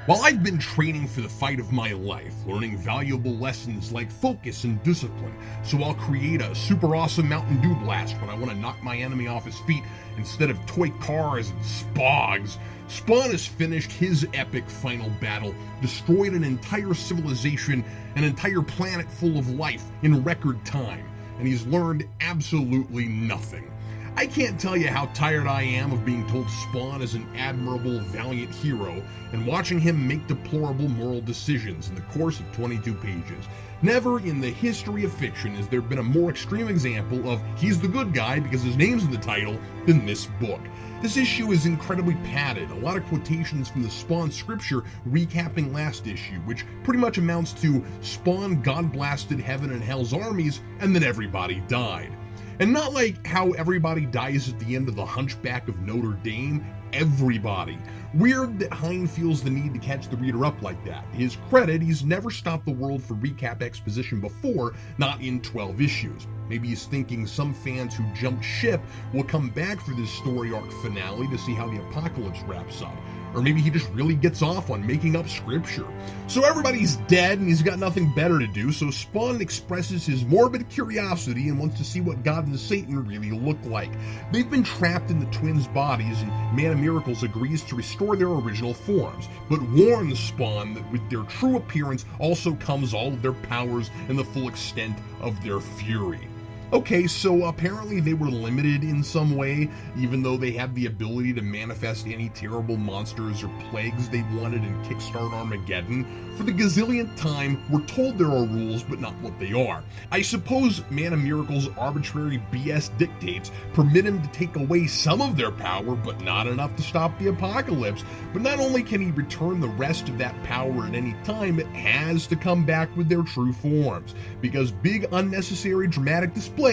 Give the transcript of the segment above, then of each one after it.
While I've been training for the fight of my life, learning valuable lessons like focus and discipline, so I'll create a super awesome Mountain Dew blast when I want to knock my enemy off his feet instead of toy cars and spogs. Spawn has finished his epic final battle, destroyed an entire civilization, an entire planet full of life in record time, and he's learned absolutely nothing. I can't tell you how tired I am of being told Spawn is an admirable, valiant hero and watching him make deplorable moral decisions in the course of 22 pages. Never in the history of fiction has there been a more extreme example of he's the good guy because his name's in the title than this book. This issue is incredibly padded, a lot of quotations from the Spawn scripture recapping last issue, which pretty much amounts to Spawn God-blasted heaven and hell's armies and then everybody died. And not like how everybody dies at the end of The Hunchback of Notre Dame. Everybody. Weird that Hine feels the need to catch the reader up like that. To his credit, he's never stopped the world for recap exposition before, not in 12 issues. Maybe he's thinking some fans who jumped ship will come back for this story arc finale to see how the apocalypse wraps up. Or maybe he just really gets off on making up scripture. So everybody's dead and he's got nothing better to do, so Spawn expresses his morbid curiosity and wants to see what God and Satan really look like. They've been trapped in the twins' bodies and Man of Miracles agrees to restore their original forms, but warns Spawn that with their true appearance also comes all of their powers and the full extent of their fury. Okay, so apparently they were limited in some way, even though they had the ability to manifest any terrible monsters or plagues they wanted and kickstart Armageddon. For the gazillionth time, we're told there are rules, but not what they are. I suppose Man of Miracles' arbitrary BS dictates permit him to take away some of their power, but not enough to stop the apocalypse. But not only can he return the rest of that power at any time, it has to come back with their true forms, because big, unnecessary, dramatic displays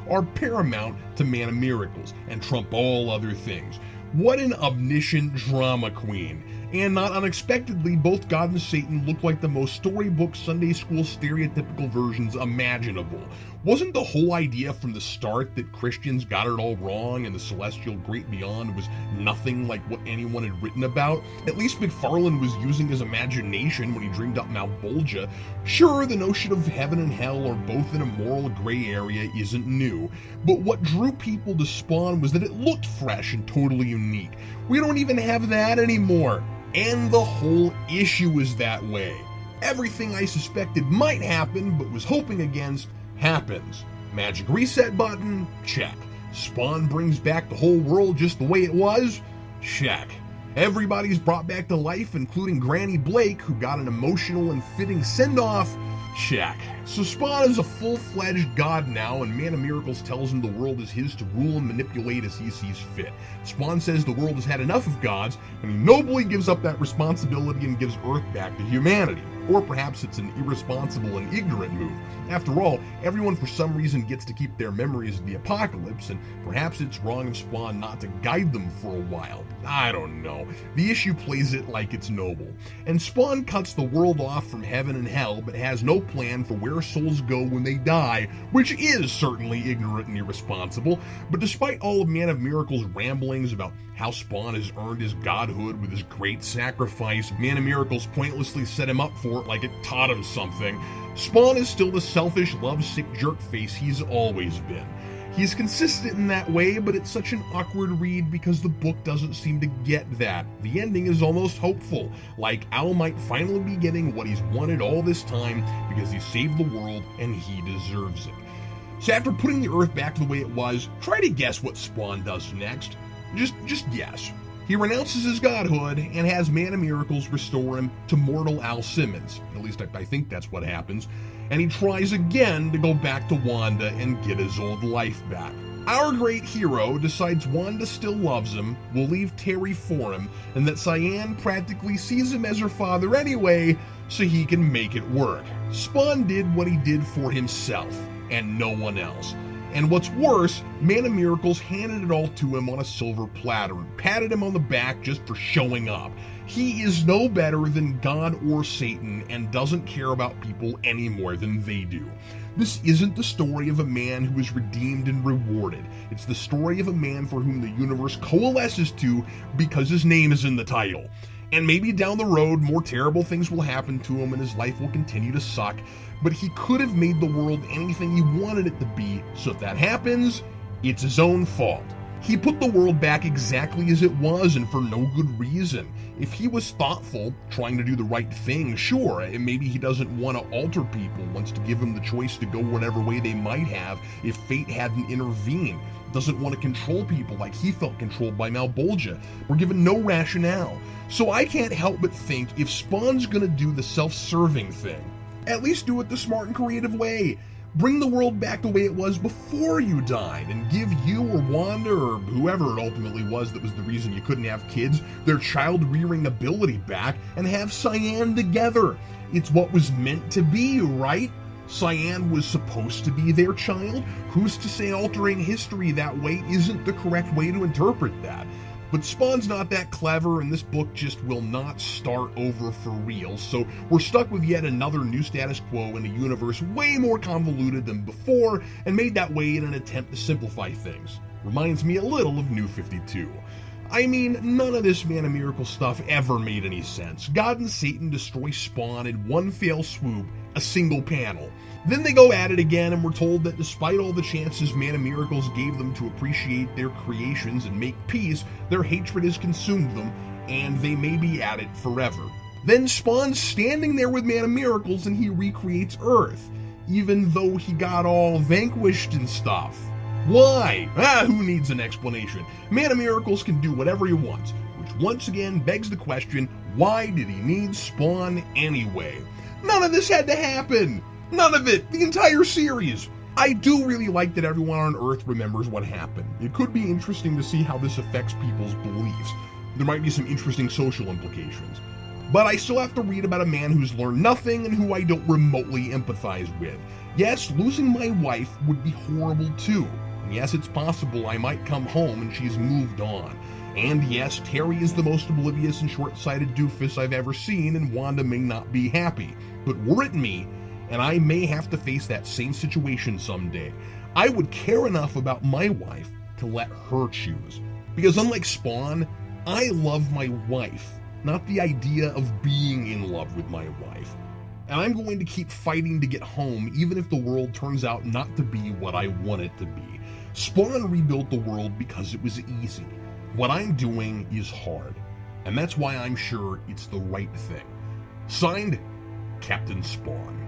are paramount to Man of Miracles and trump all other things. What an omniscient drama queen. And not unexpectedly, both God and Satan look like the most storybook Sunday school stereotypical versions imaginable. Wasn't the whole idea from the start that Christians got it all wrong and the celestial great beyond was nothing like what anyone had written about? At least McFarlane was using his imagination when he dreamed up Malbolgia. Sure, the notion of heaven and hell are both in a moral gray area isn't new, but what drew people to Spawn was that it looked fresh and totally unique. We don't even have that anymore. And the whole issue is that way. Everything I suspected might happen but was hoping against happens. Magic reset button? Check. Spawn brings back the whole world just the way it was? Check. Everybody's brought back to life, including Granny Blake, who got an emotional and fitting send-off? Check. So Spawn is a full-fledged god now, and Man of Miracles tells him the world is his to rule and manipulate as he sees fit. Spawn says the world has had enough of gods, and he nobly gives up that responsibility and gives Earth back to humanity. Or perhaps it's an irresponsible and ignorant move. After all, everyone for some reason gets to keep their memories of the apocalypse, and perhaps it's wrong of Spawn not to guide them for a while. I don't know. The issue plays it like it's noble. And Spawn cuts the world off from heaven and hell, but has no plan for where souls go when they die, which is certainly ignorant and irresponsible. But despite all of Man of Miracles' ramblings about how Spawn has earned his godhood with his great sacrifice, Man of Miracles pointlessly set him up for it like it taught him something. Spawn is still the selfish, lovesick jerk-face he's always been. He's consistent in that way, but it's such an awkward read because the book doesn't seem to get that. The ending is almost hopeful, like Al might finally be getting what he's wanted all this time because he saved the world and he deserves it. So after putting the Earth back the way it was, try to guess what Spawn does next. Just guess. He renounces his godhood and has Man of Miracles restore him to mortal Al Simmons. At least I think that's what happens. And he tries again to go back to Wanda and get his old life back. Our great hero decides Wanda still loves him, will leave Terry for him, and that Cyan practically sees him as her father anyway, so he can make it work. Spawn did what he did for himself, and no one else. And what's worse, Man of Miracles handed it all to him on a silver platter and patted him on the back just for showing up. He is no better than God or Satan and doesn't care about people any more than they do. This isn't the story of a man who is redeemed and rewarded. It's the story of a man for whom the universe coalesces to because his name is in the title. And maybe down the road, more terrible things will happen to him and his life will continue to suck, but he could have made the world anything he wanted it to be, so if that happens, it's his own fault. He put the world back exactly as it was, and for no good reason. If he was thoughtful, trying to do the right thing, sure, and maybe he doesn't want to alter people, wants to give them the choice to go whatever way they might have if fate hadn't intervened. Doesn't want to control people like he felt controlled by Malbolgia. We're given no rationale. So I can't help but think if Spawn's gonna do the self-serving thing, at least do it the smart and creative way. Bring the world back the way it was before you died and give you or Wanda or whoever it ultimately was that was the reason you couldn't have kids their child-rearing ability back and have Cyan together. It's what was meant to be, right? Cyan was supposed to be their child. Who's to say altering history that way isn't the correct way to interpret that? But Spawn's not that clever, and this book just will not start over for real, so we're stuck with yet another new status quo in a universe way more convoluted than before, and made that way in an attempt to simplify things. Reminds me a little of New 52. I mean, none of this Man of Miracles stuff ever made any sense. God and Satan destroy Spawn in one fell swoop, a single panel. Then they go at it again, and we're told that despite all the chances Man of Miracles gave them to appreciate their creations and make peace, their hatred has consumed them, and they may be at it forever. Then Spawn's standing there with Man of Miracles, and he recreates Earth, even though he got all vanquished and stuff. Why? Who needs an explanation? Man of Miracles can do whatever he wants, which once again begs the question, why did he need Spawn anyway? None of this had to happen! None of it! The entire series! I do really like that everyone on Earth remembers what happened. It could be interesting to see how this affects people's beliefs. There might be some interesting social implications. But I still have to read about a man who's learned nothing and who I don't remotely empathize with. Yes, losing my wife would be horrible too. And yes, it's possible I might come home and she's moved on. And yes, Terry is the most oblivious and short-sighted doofus I've ever seen, and Wanda may not be happy. But were it me, and I may have to face that same situation someday, I would care enough about my wife to let her choose. Because unlike Spawn, I love my wife, not the idea of being in love with my wife. And I'm going to keep fighting to get home, even if the world turns out not to be what I want it to be. Spawn rebuilt the world because it was easy. What I'm doing is hard, and that's why I'm sure it's the right thing. Signed, Captain Spawn.